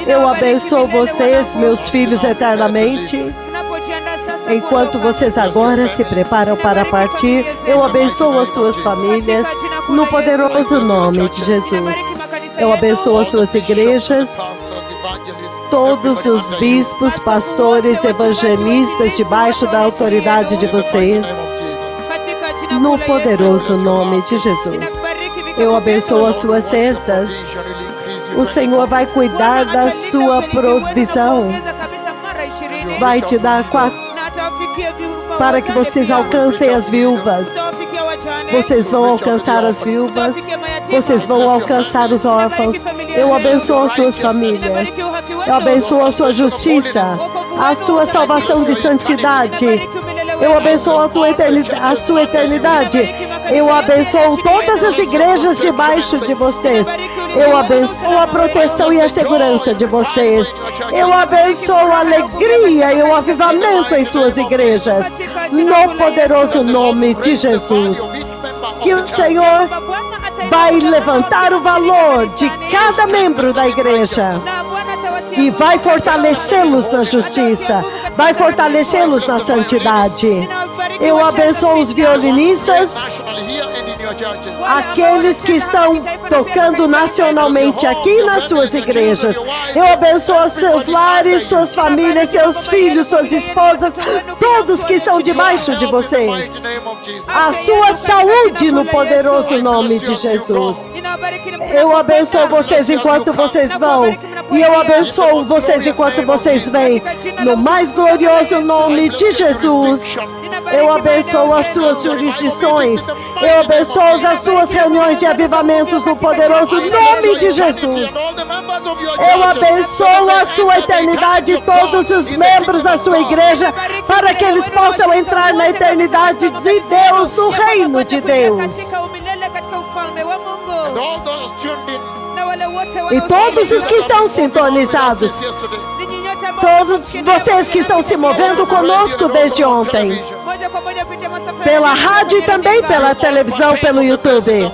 Eu abençoo vocês, meus filhos, eternamente. Enquanto vocês agora se preparam para partir, eu abençoo as suas famílias, no poderoso nome de Jesus. Eu abençoo as suas igrejas, todos os bispos, pastores, evangelistas, debaixo da autoridade de vocês, no poderoso nome de Jesus. Eu abençoo as suas cestas. O Senhor vai cuidar da sua provisão. Vai te dar para que vocês alcancem as viúvas. Vocês vão alcançar as viúvas. Vocês vão alcançar os órfãos. Eu abençoo as suas famílias. Eu abençoo a sua justiça, a sua salvação de santidade. Eu abençoo a sua eternidade. Eu abençoo todas as igrejas debaixo de vocês. Eu abençoo a proteção e a segurança de vocês. Eu abençoo a alegria e o avivamento em suas igrejas. No poderoso nome de Jesus. Que o Senhor vai levantar o valor de cada membro da igreja e vai fortalecê-los na justiça, vai fortalecê-los na santidade. Eu abençoo os violinistas, aqueles que estão tocando nacionalmente aqui nas suas igrejas. Eu abençoo seus lares, suas famílias, seus filhos, suas esposas, todos que estão debaixo de vocês. A sua saúde no poderoso nome de Jesus. Eu abençoo vocês enquanto vocês vão, e eu abençoo vocês enquanto vocês vêm, no mais glorioso nome de Jesus. Eu abençoo as suas jurisdições. Eu abençoo as suas reuniões de avivamentos no poderoso nome de Jesus. Eu abençoo a sua eternidade, todos os membros da sua igreja, para que eles possam entrar na eternidade de Deus, no reino de Deus. E todos os que estão sintonizados, todos vocês que estão se movendo conosco desde ontem, pela rádio e também pela televisão, pelo YouTube,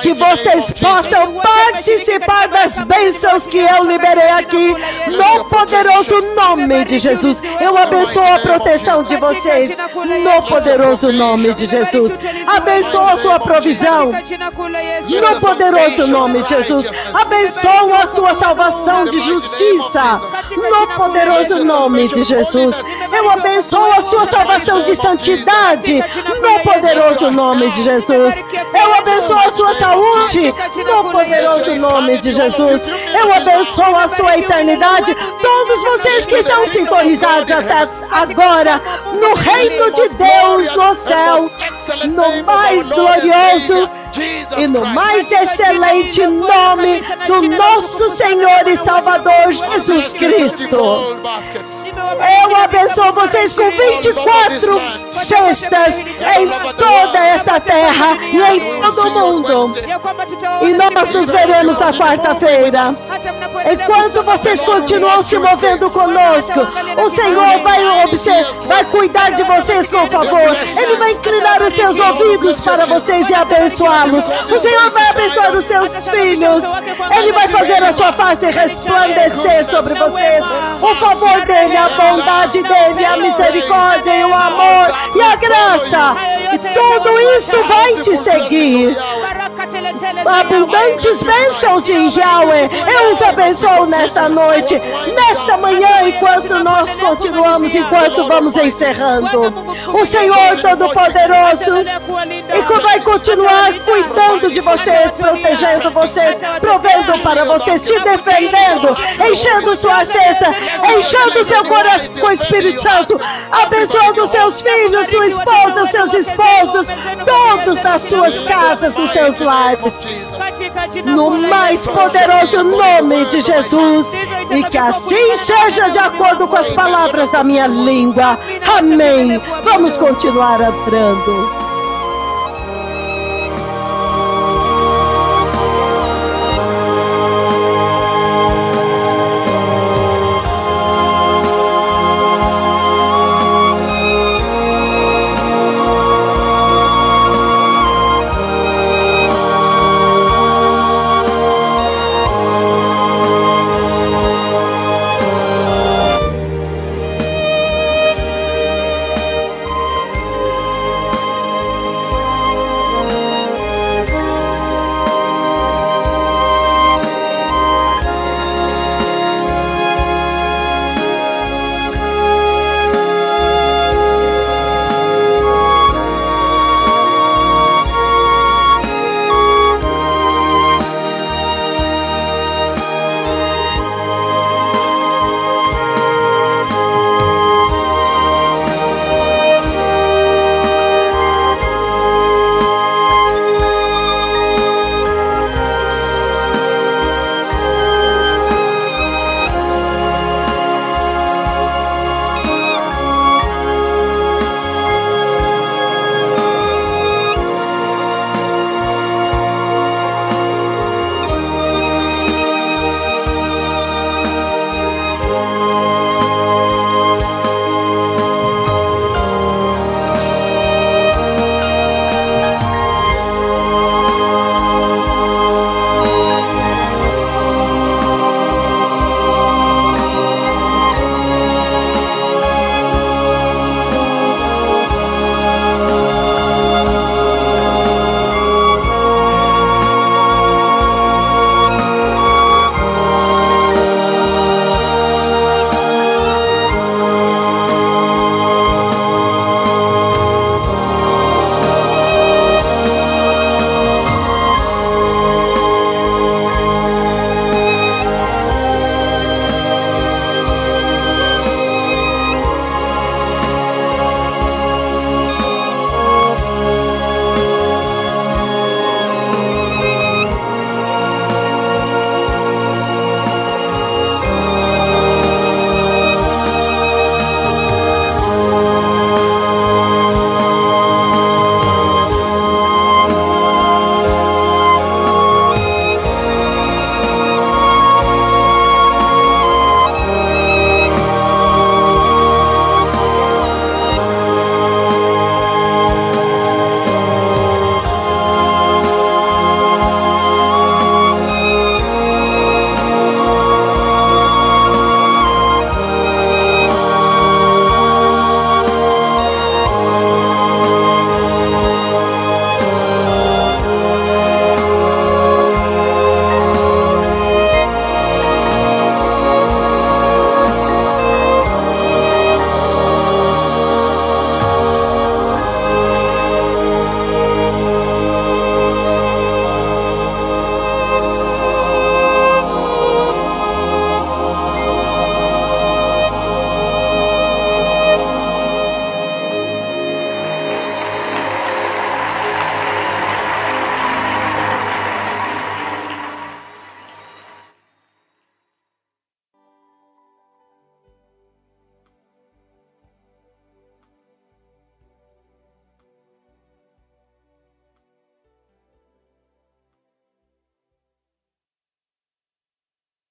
que vocês possam participar das bênçãos que eu liberei aqui, no poderoso nome de Jesus. Eu abençoo a proteção de vocês, no poderoso nome de Jesus. Abençoo a sua provisão, no poderoso nome de Jesus. Abençoo a sua salvação de justiça, no poderoso nome de Jesus. Eu abençoo a sua salvação de santidade, no poderoso nome de Jesus. Eu abençoo a sua saúde, no poderoso nome de Jesus. Eu abençoo a sua eternidade. Todos vocês que estão sintonizados até agora, no reino de Deus, no céu, no mais glorioso e no mais excelente nome do nosso Senhor e Salvador Jesus Cristo. Eu abençoo vocês com 24 cestas em toda esta terra e em todo o mundo. E nós nos veremos na quarta-feira. Enquanto vocês continuam se movendo conosco, o Senhor vai cuidar de vocês com favor. Ele vai inclinar os seus ouvidos para vocês e abençoar. O Senhor vai abençoar os seus filhos. Ele vai fazer a sua face resplandecer sobre vocês. O favor dele, a bondade dele, a misericórdia e o amor e a graça. E tudo isso vai te seguir. Abundantes bênçãos de Yahweh. Eu os abençoo nesta noite, nesta manhã, enquanto nós continuamos, enquanto vamos encerrando. O Senhor Todo-Poderoso vai continuar cuidando de vocês, protegendo vocês, provendo para vocês, te defendendo, enchendo sua cesta, enchendo seu coração com o Espírito Santo, abençoando seus filhos, sua esposa, seus esposos, todos nas suas casas, nos seus lares, no mais poderoso nome de Jesus, e que assim seja de acordo com as palavras da minha língua. Amém. Vamos continuar adorando.